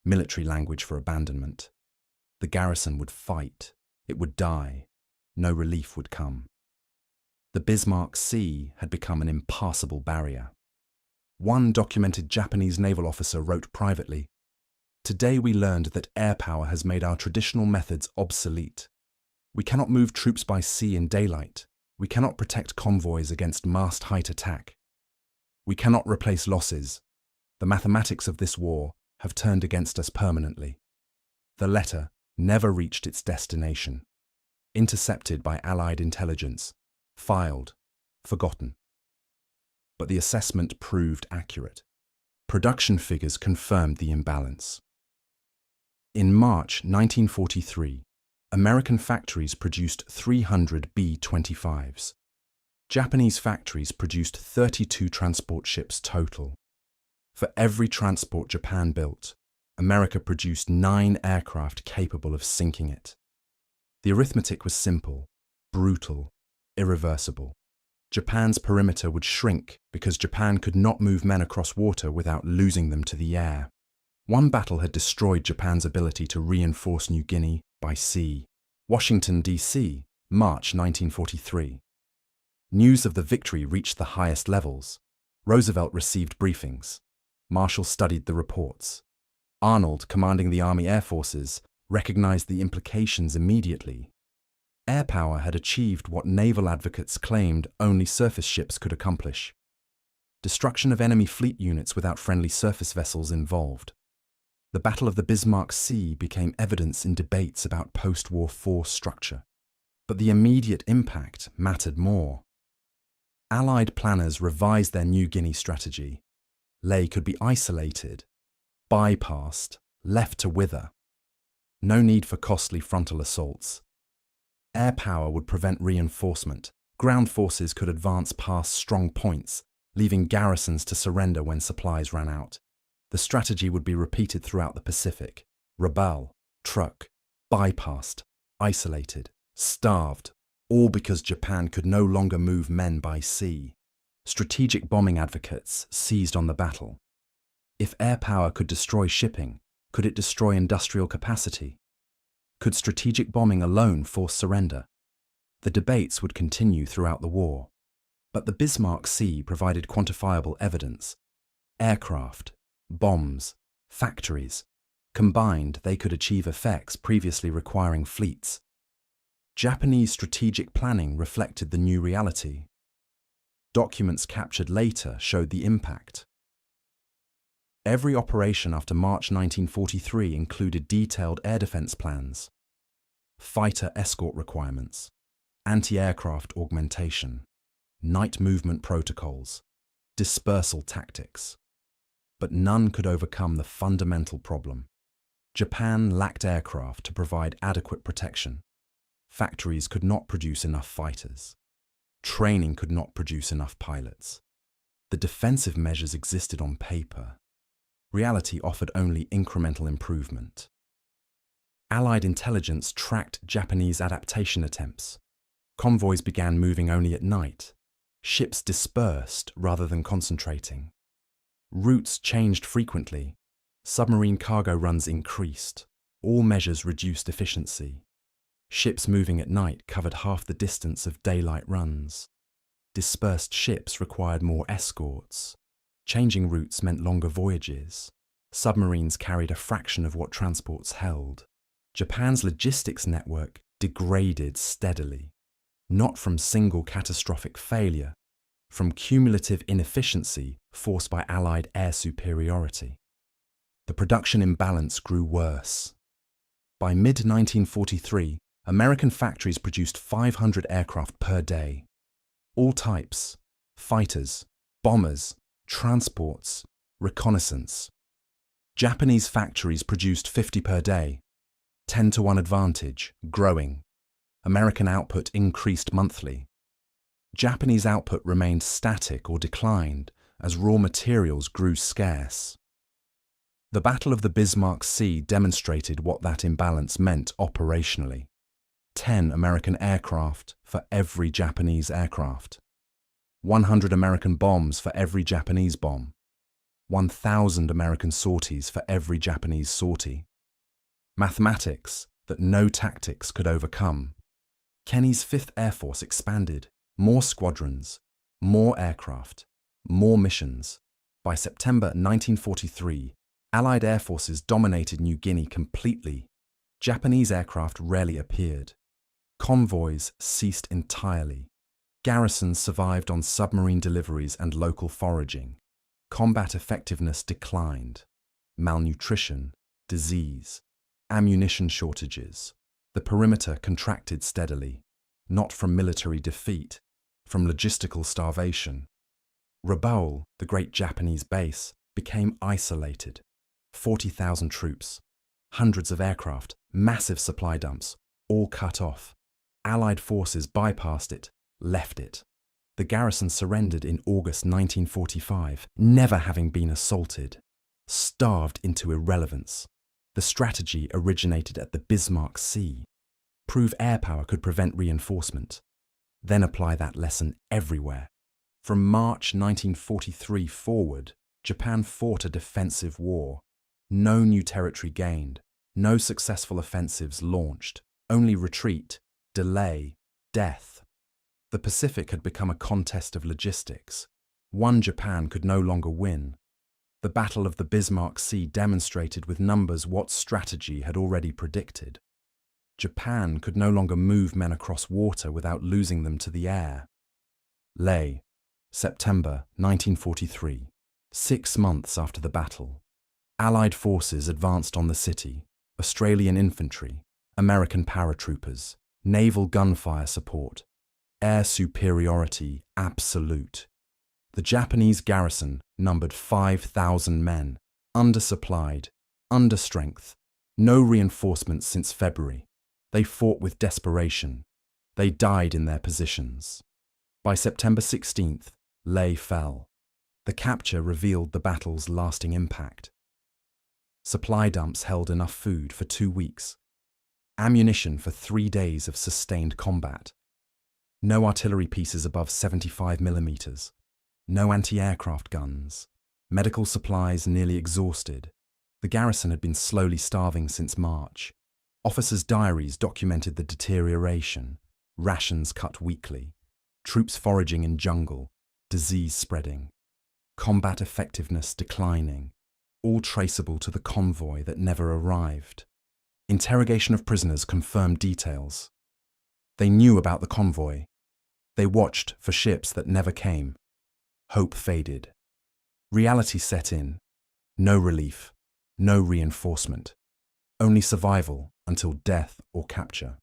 Military language for abandonment. The garrison would fight. It would die. No relief would come. The Bismarck Sea had become an impassable barrier. One documented Japanese naval officer wrote privately, "Today we learned that air power has made our traditional methods obsolete. We cannot move troops by sea in daylight. We cannot protect convoys against mast-height attack. We cannot replace losses. The mathematics of this war have turned against us permanently." The letter never reached its destination. Intercepted by Allied intelligence. Filed. Forgotten. But the assessment proved accurate. Production figures confirmed the imbalance. In March 1943, American factories produced 300 B-25s. Japanese factories produced 32 transport ships total. For every transport Japan built, America produced 9 aircraft capable of sinking it. The arithmetic was simple, brutal, irreversible. Japan's perimeter would shrink because Japan could not move men across water without losing them to the air. One battle had destroyed Japan's ability to reinforce New Guinea by sea. Washington, D.C., March 1943. News of the victory reached the highest levels. Roosevelt received briefings. Marshall studied the reports. Arnold, commanding the Army Air Forces, recognized the implications immediately. Air power had achieved what naval advocates claimed only surface ships could accomplish: destruction of enemy fleet units without friendly surface vessels involved. The Battle of the Bismarck Sea became evidence in debates about post-war force structure. But the immediate impact mattered more. Allied planners revised their New Guinea strategy. Lae could be isolated, bypassed, left to wither. No need for costly frontal assaults. Air power would prevent reinforcement. Ground forces could advance past strong points, leaving garrisons to surrender when supplies ran out. The strategy would be repeated throughout the Pacific. Rebel, truck, bypassed, isolated, starved, all because Japan could no longer move men by sea. Strategic bombing advocates seized on the battle. If air power could destroy shipping, could it destroy industrial capacity? Could strategic bombing alone force surrender? The debates would continue throughout the war. But the Bismarck Sea provided quantifiable evidence. Aircraft, bombs, factories. Combined, they could achieve effects previously requiring fleets. Japanese strategic planning reflected the new reality. Documents captured later showed the impact. Every operation after March 1943 included detailed air defense plans, fighter escort requirements, anti-aircraft augmentation, night movement protocols, dispersal tactics. But none could overcome the fundamental problem. Japan lacked aircraft to provide adequate protection. Factories could not produce enough fighters. Training could not produce enough pilots. The defensive measures existed on paper. Reality offered only incremental improvement. Allied intelligence tracked Japanese adaptation attempts. Convoys began moving only at night. Ships dispersed rather than concentrating. Routes changed frequently. Submarine cargo runs increased. All measures reduced efficiency. Ships moving at night covered half the distance of daylight runs. Dispersed ships required more escorts. Changing routes meant longer voyages. Submarines carried a fraction of what transports held. Japan's logistics network degraded steadily, not from single catastrophic failure, from cumulative inefficiency forced by Allied air superiority. The production imbalance grew worse. By mid-1943, American factories produced 500 aircraft per day. All types: fighters, bombers, transports, reconnaissance. Japanese factories produced 50 per day, 10-to-1 advantage, growing. American output increased monthly. Japanese output remained static or declined as raw materials grew scarce. The Battle of the Bismarck Sea demonstrated what that imbalance meant operationally. 10 American aircraft for every Japanese aircraft. 100 American bombs for every Japanese bomb. 1,000 American sorties for every Japanese sortie. Mathematics that no tactics could overcome. Kenny's 5th Air Force expanded. More squadrons, more aircraft, more missions. By September 1943, Allied air forces dominated New Guinea completely. Japanese aircraft rarely appeared. Convoys ceased entirely. Garrisons survived on submarine deliveries and local foraging. Combat effectiveness declined. Malnutrition, disease, ammunition shortages. The perimeter contracted steadily, not from military defeat, from logistical starvation. Rabaul, the great Japanese base, became isolated. 40,000 troops, hundreds of aircraft, massive supply dumps, all cut off. Allied forces bypassed it, left it. The garrison surrendered in August 1945, never having been assaulted, starved into irrelevance. The strategy originated at the Bismarck Sea. Prove air power could prevent reinforcement. Then apply that lesson everywhere. From March 1943 forward, Japan fought a defensive war. No new territory gained, no successful offensives launched, only retreat, delay, death. The Pacific had become a contest of logistics. One Japan could no longer win. The Battle of the Bismarck Sea demonstrated with numbers what strategy had already predicted. Japan could no longer move men across water without losing them to the air. Leh, September 1943. 6 months after the battle. Allied forces advanced on the city, Australian infantry, American paratroopers, naval gunfire support, air superiority absolute. The Japanese garrison numbered 5,000 men, undersupplied, understrength, no reinforcements since February. They fought with desperation. They died in their positions. By September 16th, Leh fell. The capture revealed the battle's lasting impact. Supply dumps held enough food for 2 weeks. Ammunition for 3 days of sustained combat. No artillery pieces above 75 millimeters. No anti-aircraft guns. Medical supplies nearly exhausted. The garrison had been slowly starving since March. Officers' diaries documented the deterioration. Rations cut weekly. Troops foraging in jungle. Disease spreading. Combat effectiveness declining, all traceable to the convoy that never arrived. Interrogation of prisoners confirmed details. They knew about the convoy. They watched for ships that never came. Hope faded. Reality set in. No relief, no reinforcement. Only survival until death or capture.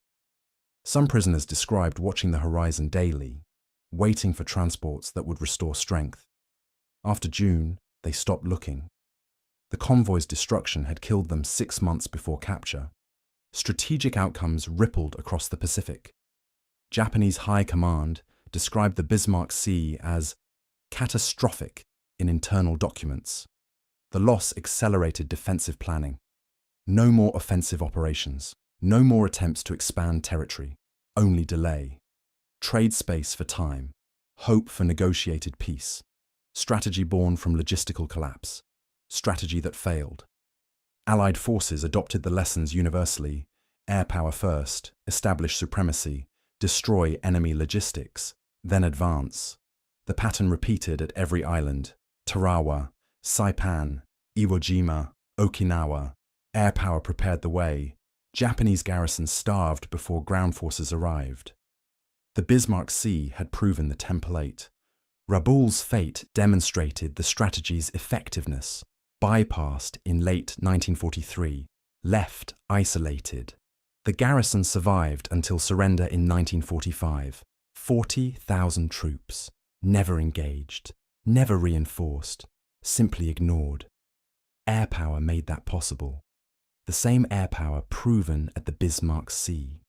Some prisoners described watching the horizon daily, waiting for transports that would restore strength. After June, they stopped looking. The convoy's destruction had killed them 6 months before capture. Strategic outcomes rippled across the Pacific. Japanese high command described the Bismarck Sea as catastrophic in internal documents. The loss accelerated defensive planning. No more offensive operations, no more attempts to expand territory, only delay. Trade space for time, hope for negotiated peace. Strategy born from logistical collapse. Strategy that failed. Allied forces adopted the lessons universally. Air power first, establish supremacy, destroy enemy logistics, then advance. The pattern repeated at every island. Tarawa, Saipan, Iwo Jima, Okinawa. Air power prepared the way. Japanese garrisons starved before ground forces arrived. The Bismarck Sea had proven the template. Rabaul's fate demonstrated the strategy's effectiveness. Bypassed in late 1943, left isolated. The garrison survived until surrender in 1945. 40,000 troops, never engaged, never reinforced, simply ignored. Air power made that possible. The same air power proven at the Bismarck Sea.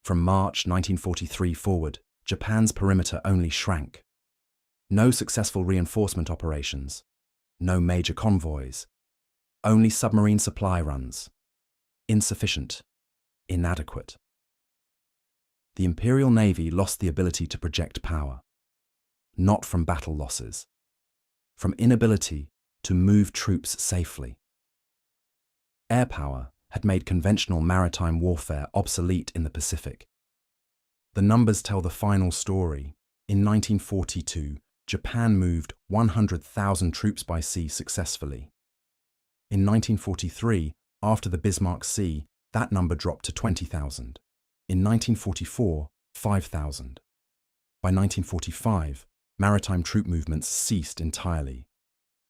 From March 1943 forward, Japan's perimeter only shrank. No successful reinforcement operations. No major convoys. Only submarine supply runs. Insufficient. Inadequate. The Imperial Navy lost the ability to project power. Not from battle losses. From inability to move troops safely. Air power had made conventional maritime warfare obsolete in the Pacific. The numbers tell the final story. In 1942, Japan moved 100,000 troops by sea successfully. In 1943, after the Bismarck Sea, that number dropped to 20,000. In 1944, 5,000. By 1945, maritime troop movements ceased entirely.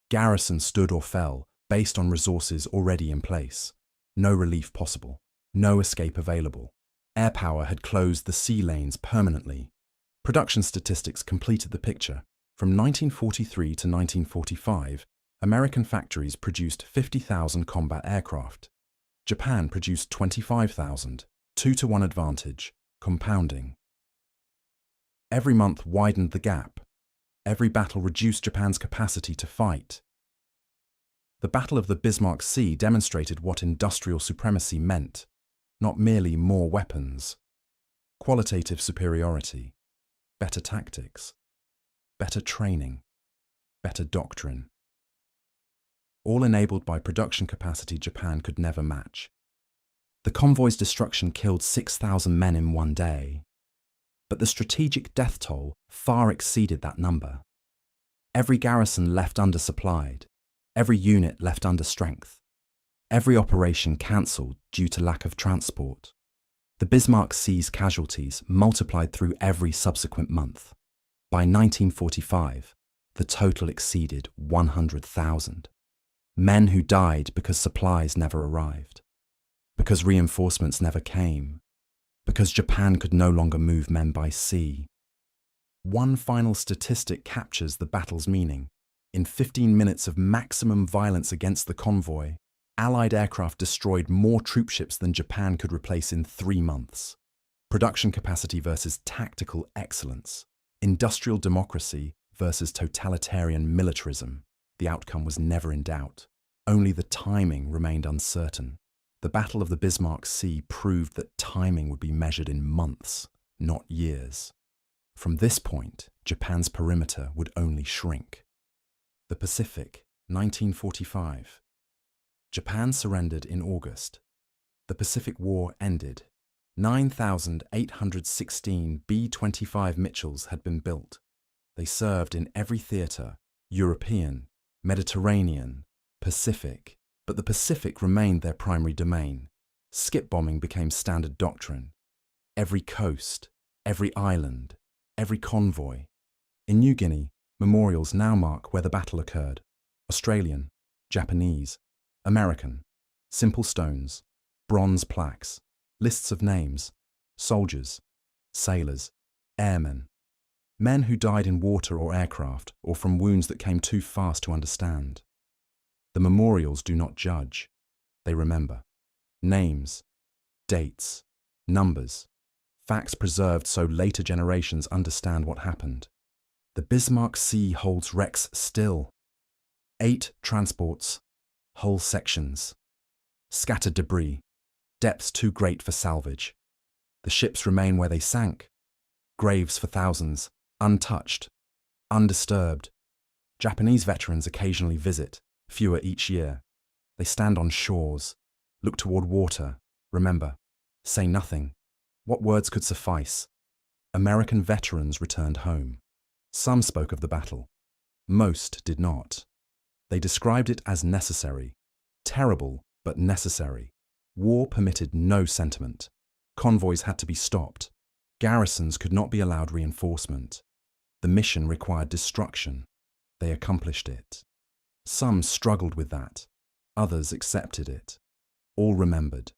Garrisons stood or fell based on resources already in place. No relief possible. No escape available. Air power had closed the sea lanes permanently. Production statistics completed the picture. From 1943 to 1945, American factories produced 50,000 combat aircraft. Japan produced 25,000, 2-to-1 advantage, compounding. Every month widened the gap. Every battle reduced Japan's capacity to fight. The Battle of the Bismarck Sea demonstrated what industrial supremacy meant, not merely more weapons. Qualitative superiority, better tactics, better training, better doctrine. All enabled by production capacity Japan could never match. The convoy's destruction killed 6,000 men in one day, but the strategic death toll far exceeded that number. Every garrison left undersupplied, every unit left under strength, every operation cancelled due to lack of transport. The Bismarck Sea's casualties multiplied through every subsequent month. By 1945, the total exceeded 100,000. Men who died because supplies never arrived, because reinforcements never came, because Japan could no longer move men by sea. One final statistic captures the battle's meaning. In 15 minutes of maximum violence against the convoy, Allied aircraft destroyed more troopships than Japan could replace in 3 months. Production capacity versus tactical excellence. Industrial democracy versus totalitarian militarism. The outcome was never in doubt. Only the timing remained uncertain. The Battle of the Bismarck Sea proved that timing would be measured in months, not years. From this point, Japan's perimeter would only shrink. The Pacific, 1945. Japan surrendered in August. The Pacific War ended. 9,816 B-25 Mitchells had been built. They served in every theatre, European, Mediterranean, Pacific, but the Pacific remained their primary domain. Skip bombing became standard doctrine. Every coast, every island, every convoy. In New Guinea, memorials now mark where the battle occurred. Australian, Japanese, American, simple stones, bronze plaques, lists of names, soldiers, sailors, airmen, men who died in water or aircraft or from wounds that came too fast to understand. The memorials do not judge, they remember. Names, dates, numbers, facts preserved so later generations understand what happened. The Bismarck Sea holds wrecks still. 8 transports, whole sections, scattered debris, depths too great for salvage. The ships remain where they sank, graves for thousands, untouched, undisturbed. Japanese veterans occasionally visit, fewer each year. They stand on shores, look toward water, remember, say nothing. What words could suffice? American veterans returned home. Some spoke of the battle. Most did not. They described it as necessary. Terrible, but necessary. War permitted no sentiment. Convoys had to be stopped. Garrisons could not be allowed reinforcement. The mission required destruction. They accomplished it. Some struggled with that. Others accepted it. All remembered.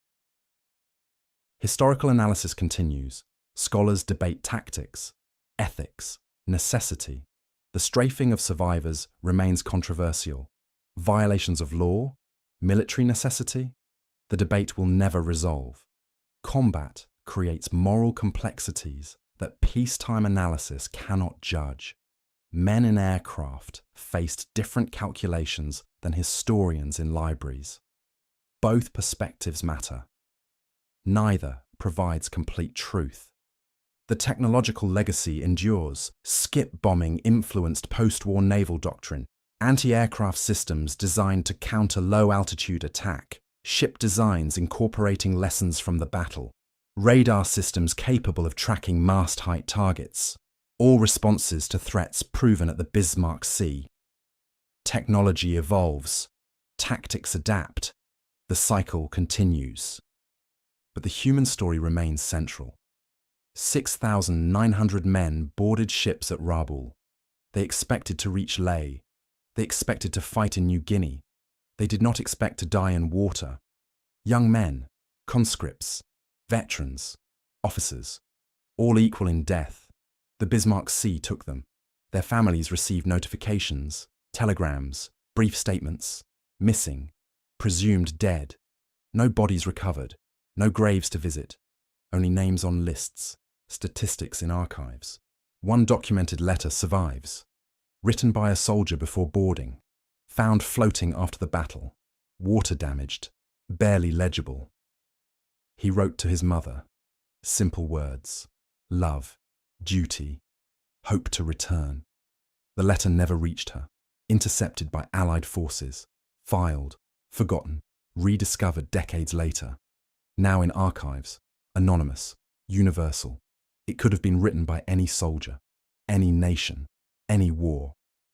Historical analysis continues. Scholars debate tactics, ethics, necessity. The strafing of survivors remains controversial. Violations of law, military necessity, the debate will never resolve. Combat creates moral complexities that peacetime analysis cannot judge. Men in aircraft faced different calculations than historians in libraries. Both perspectives matter. Neither provides complete truth. The technological legacy endures. Skip bombing influenced post-war naval doctrine, anti-aircraft systems designed to counter low-altitude attack, ship designs incorporating lessons from the battle, radar systems capable of tracking mast-height targets, all responses to threats proven at the Bismarck Sea. Technology evolves, tactics adapt, the cycle continues. But the human story remains central. 6,900 men boarded ships at Rabaul. They expected to reach Leh. They expected to fight in New Guinea. They did not expect to die in water. Young men, conscripts, veterans, officers, all equal in death. The Bismarck Sea took them. Their families received notifications, telegrams, brief statements, missing, presumed dead. No bodies recovered, no graves to visit. only names on lists, statistics in archives. One documented letter survives, written by a soldier before boarding, found floating after the battle, water damaged, barely legible. He wrote to his mother, simple words, love, duty, hope to return. The letter never reached her, intercepted by Allied forces, filed, forgotten, rediscovered decades later. Now in archives, anonymous, universal. It could have been written by any soldier, any nation, any war.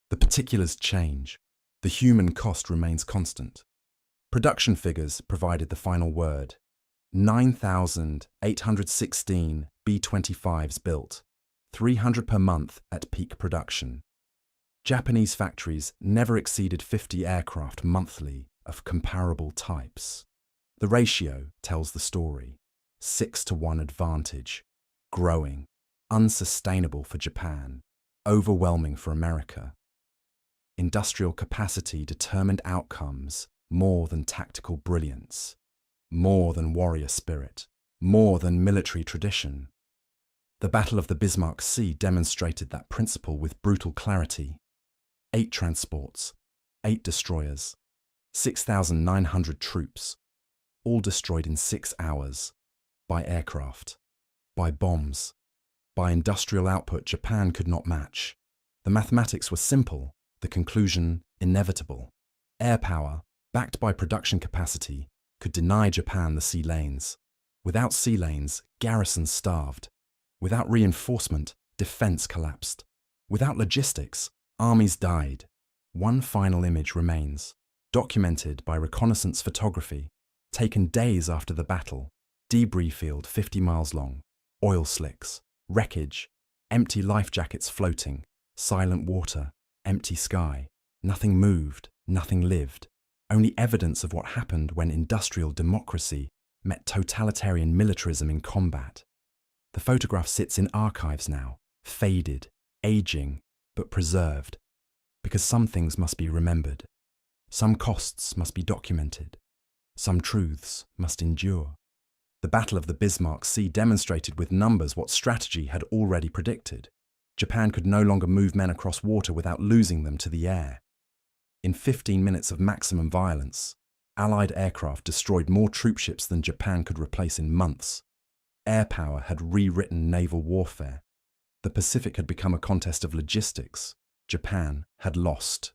The particulars change. The human cost remains constant. Production figures provided the final word. 9,816 B-25s built, 300 per month at peak production. Japanese factories never exceeded 50 aircraft monthly of comparable types. The ratio tells the story. 6-to-1 advantage. Growing. Unsustainable for Japan. Overwhelming for America. Industrial capacity determined outcomes more than tactical brilliance. More than warrior spirit. More than military tradition. The Battle of the Bismarck Sea demonstrated that principle with brutal clarity. 8 transports, 8 destroyers, 6,900 troops, all destroyed in 6 hours, by aircraft, by bombs, by industrial output Japan could not match. The mathematics were simple, the conclusion inevitable. Air power, backed by production capacity, could deny Japan the sea lanes. Without sea lanes, garrisons starved. Without reinforcement, defense collapsed. Without logistics, armies died. One final image remains, documented by reconnaissance photography, taken days after the battle. Debris field 50 miles long, oil slicks, wreckage, empty life jackets floating, silent water, empty sky. Nothing moved, nothing lived. Only evidence of what happened when industrial democracy met totalitarian militarism in combat. The photograph sits in archives now, faded, aging, but preserved. Because some things must be remembered. Some costs must be documented. Some truths must endure. The Battle of the Bismarck Sea demonstrated with numbers what strategy had already predicted. Japan could no longer move men across water without losing them to the air. In 15 minutes of maximum violence, Allied aircraft destroyed more troopships than Japan could replace in months. Air power had rewritten naval warfare. The Pacific had become a contest of logistics. Japan had lost.